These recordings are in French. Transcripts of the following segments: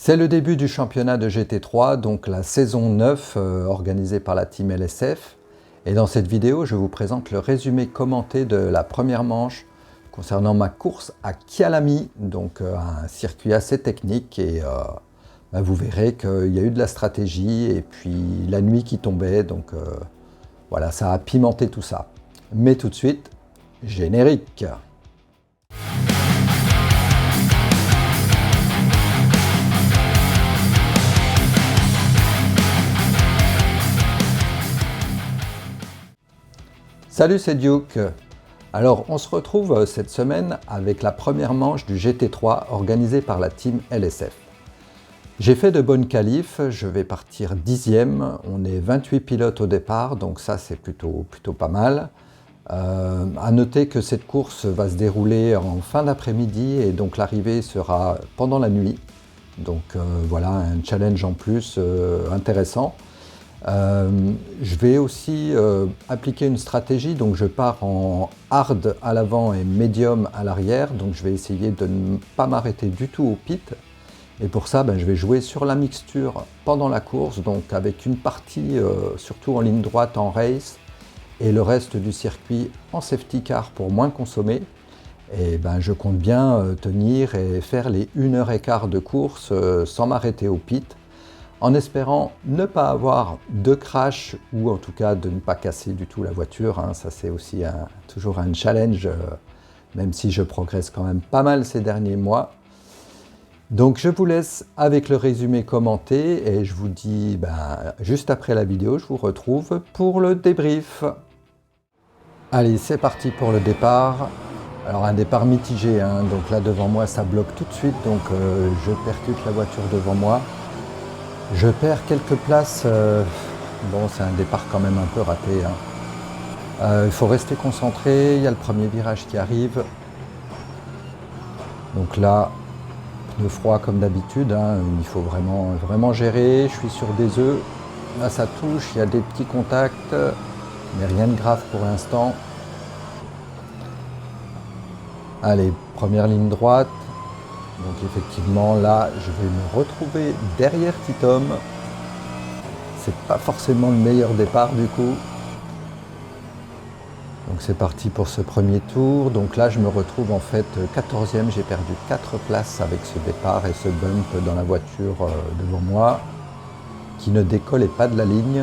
C'est le début du championnat de GT3, donc la saison 9 organisée par la team LSF. Et dans cette vidéo, je vous présente le résumé commenté de la première manche concernant ma course à Kyalami, donc un circuit assez technique. Et vous verrez qu'il y a eu de la stratégie et puis la nuit qui tombait, donc voilà, ça a pimenté tout ça. Mais tout de suite, générique. Salut, c'est Duke. Alors, on se retrouve cette semaine avec la première manche du GT3 organisée par la team LSF. J'ai fait de bonnes qualifs, je vais partir 10e, on est 28 pilotes au départ, donc ça c'est plutôt pas mal. À noter que cette course va se dérouler en fin d'après-midi et donc l'arrivée sera pendant la nuit. Donc voilà, un challenge en plus intéressant. Je vais aussi appliquer une stratégie, donc je pars en hard à l'avant et medium à l'arrière, donc je vais essayer de ne pas m'arrêter du tout au pit. Et pour ça, je vais jouer sur la mixture pendant la course, donc avec une partie surtout en ligne droite en race et le reste du circuit en safety car pour moins consommer. Et je compte bien tenir et faire les 1h15 de course sans m'arrêter au pit, en espérant ne pas avoir de crash ou en tout cas de ne pas casser du tout la voiture. Ça c'est aussi toujours un challenge, même si je progresse quand même pas mal ces derniers mois. Donc je vous laisse avec le résumé commenté et je vous dis juste après la vidéo, je vous retrouve pour le débrief. Allez, c'est parti pour le départ. Alors un départ mitigé, donc là devant moi ça bloque tout de suite, donc je percute la voiture devant moi. Je perds quelques places, bon c'est un départ quand même un peu raté. Il faut rester concentré, il y a le premier virage qui arrive. Donc là, pneu froid comme d'habitude, il faut vraiment gérer. Je suis sur des œufs, là ça touche, il y a des petits contacts, mais rien de grave pour l'instant. Allez, première ligne droite. Donc effectivement là je vais me retrouver derrière Titom. C'est pas forcément le meilleur départ du coup. Donc c'est parti pour ce premier tour. Donc là je me retrouve en fait 14e, j'ai perdu 4 places avec ce départ et ce bump dans la voiture devant moi qui ne décollait pas de la ligne.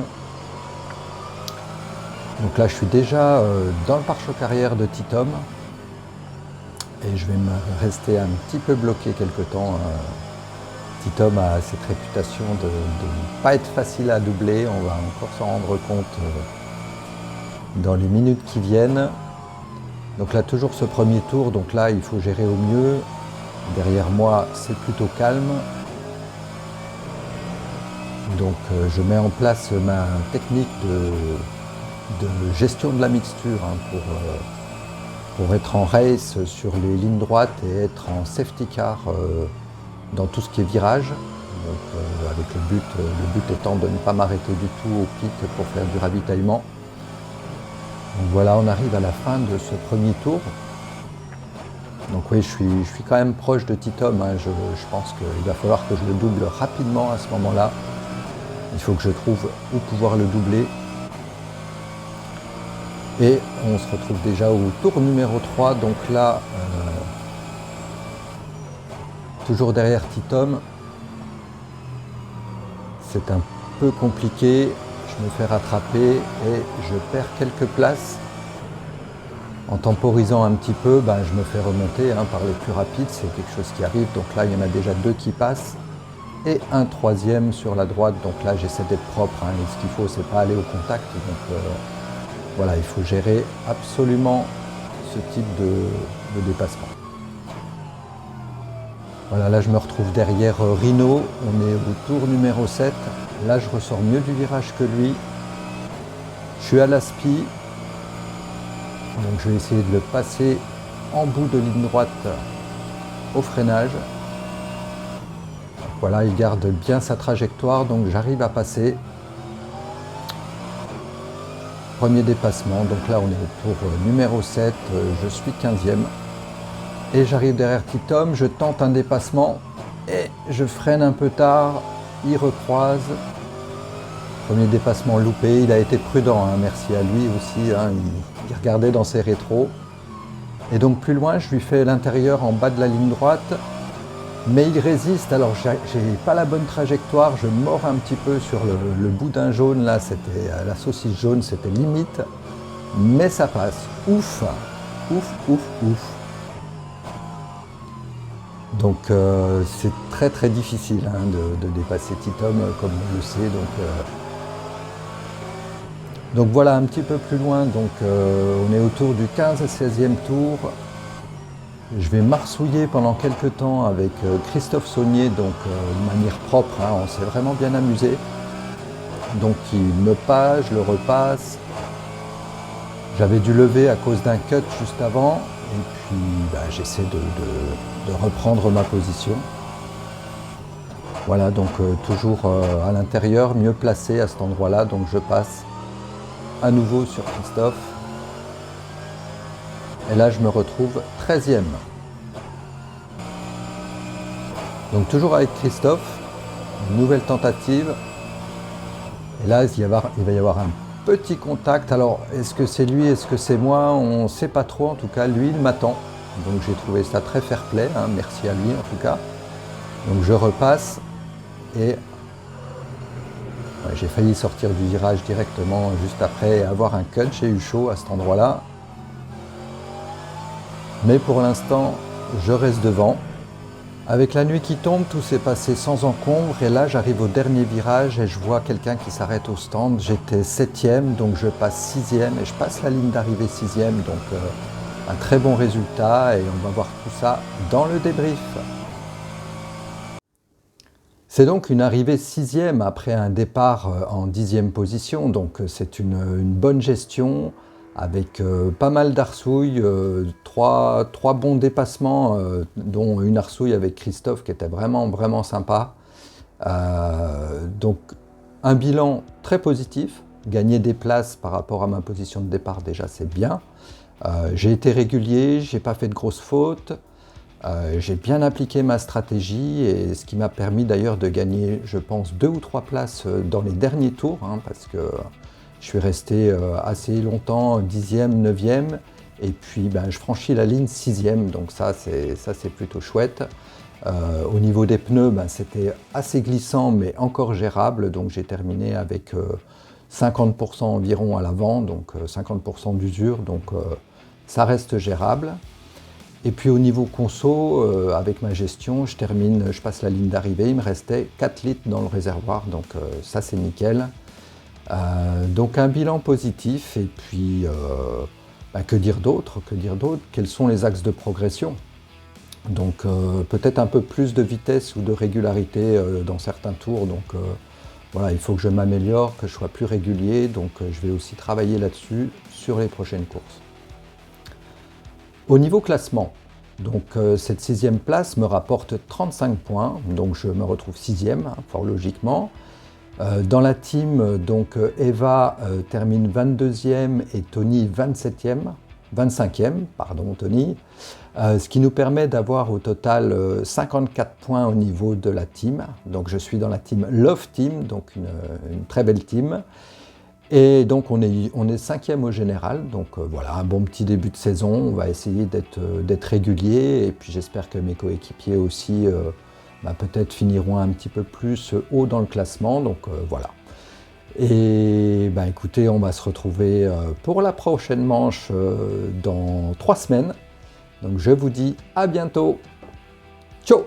Donc là je suis déjà dans le pare-choc arrière de Titom. Et je vais me rester un petit peu bloqué quelque temps. Titom a cette réputation de ne pas être facile à doubler. On va encore s'en rendre compte dans les minutes qui viennent. Donc là, toujours ce premier tour. Donc là, il faut gérer au mieux. Derrière moi, c'est plutôt calme. Donc je mets en place ma technique de gestion de la mixture pour être en race sur les lignes droites et être en safety car dans tout ce qui est virage. Donc, avec le but étant de ne pas m'arrêter du tout au pit pour faire du ravitaillement. Donc voilà, on arrive à la fin de ce premier tour. Donc oui, je suis quand même proche de Titom. Je pense qu'il va falloir que je le double rapidement à ce moment-là. Il faut que je trouve où pouvoir le doubler. Et on se retrouve déjà au tour numéro 3, donc là, toujours derrière Titom, c'est un peu compliqué, je me fais rattraper et je perds quelques places. En temporisant un petit peu, je me fais remonter par les plus rapides, c'est quelque chose qui arrive, donc là il y en a déjà 2 qui passent et un 3e sur la droite, donc là j'essaie d'être propre, et ce qu'il faut c'est pas aller au contact, donc voilà, il faut gérer absolument ce type de dépassement. Voilà, là je me retrouve derrière Rhino, on est au tour numéro 7. Là je ressors mieux du virage que lui. Je suis à l'aspi, donc je vais essayer de le passer en bout de ligne droite au freinage. Donc voilà, il garde bien sa trajectoire, donc j'arrive à passer. Premier dépassement, donc là on est au tour numéro 7, je suis 15e. Et j'arrive derrière Titom, je tente un dépassement Et je freine un peu tard, il recroise. Premier dépassement loupé, il a été prudent, hein, merci à lui aussi, hein, il regardait dans ses rétros. Et donc plus loin, je lui fais l'intérieur en bas de la ligne droite, mais il résiste, alors j'ai pas la bonne trajectoire, je mords un petit peu sur le boudin jaune, là, c'était la saucisse jaune, c'était limite, mais ça passe, ouf, ouf, ouf, ouf. Donc c'est très très difficile hein, de dépasser Titom, comme on le sait, donc voilà un petit peu plus loin, donc on est autour du 15 et 16e tour. Je vais marsouiller pendant quelques temps avec Christophe Saunier, donc de manière propre, hein, on s'est vraiment bien amusé. Donc il me passe, je le repasse. J'avais dû lever à cause d'un cut juste avant, et puis j'essaie de reprendre ma position. Voilà, donc toujours à l'intérieur, mieux placé à cet endroit-là, donc je passe à nouveau sur Christophe. Et là, je me retrouve 13e. Donc toujours avec Christophe, une nouvelle tentative. Et là, il va y avoir un petit contact. Alors, est-ce que c'est lui, est-ce que c'est moi? On ne sait pas trop. En tout cas, lui, il m'attend. Donc j'ai trouvé ça très fair-play. Hein. Merci à lui, en tout cas. Donc je repasse. Et j'ai failli sortir du virage directement juste après et avoir un cut. J'ai eu chaud à cet endroit-là. Mais pour l'instant, je reste devant. Avec la nuit qui tombe, tout s'est passé sans encombre. Et là, j'arrive au dernier virage et je vois quelqu'un qui s'arrête au stand. J'étais 7e, donc je passe 6e et je passe la ligne d'arrivée 6e. Donc un très bon résultat et on va voir tout ça dans le débrief. C'est donc une arrivée 6e après un départ en 10e position. Donc c'est une bonne gestion. Avec pas mal d'arsouilles, trois bons dépassements, dont une arsouille avec Christophe qui était vraiment, vraiment sympa. Donc un bilan très positif, gagner des places par rapport à ma position de départ déjà c'est bien. J'ai été régulier, j'ai pas fait de grosses fautes, j'ai bien appliqué ma stratégie et ce qui m'a permis d'ailleurs de gagner je pense 2 ou 3 places dans les derniers tours, hein, parce que je suis resté assez longtemps 10e, 9e, et puis je franchis la ligne 6e, donc ça c'est plutôt chouette. Au niveau des pneus, c'était assez glissant mais encore gérable, donc j'ai terminé avec 50% environ à l'avant, donc 50% d'usure, donc ça reste gérable. Et puis au niveau conso, avec ma gestion, je passe la ligne d'arrivée, il me restait 4 litres dans le réservoir, donc ça c'est nickel. Donc un bilan positif et puis que dire d'autre? Quels sont les axes de progression? Donc peut-être un peu plus de vitesse ou de régularité dans certains tours. Donc voilà, il faut que je m'améliore, que je sois plus régulier. Donc je vais aussi travailler là-dessus sur les prochaines courses. Au niveau classement, donc cette 6e place me rapporte 35 points. Donc je me retrouve 6e, hein, fort logiquement. Dans la team, donc Eva termine 22e et Tony 25e, pardon Tony, ce qui nous permet d'avoir au total 54 points au niveau de la team. Donc je suis dans la team Love Team, donc une très belle team. Et donc on est 5e au général, donc voilà, un bon petit début de saison. On va essayer d'être régulier et puis j'espère que mes coéquipiers aussi peut-être finiront un petit peu plus haut dans le classement, donc voilà. Et écoutez, on va se retrouver pour la prochaine manche dans 3 semaines. Donc je vous dis à bientôt. Ciao!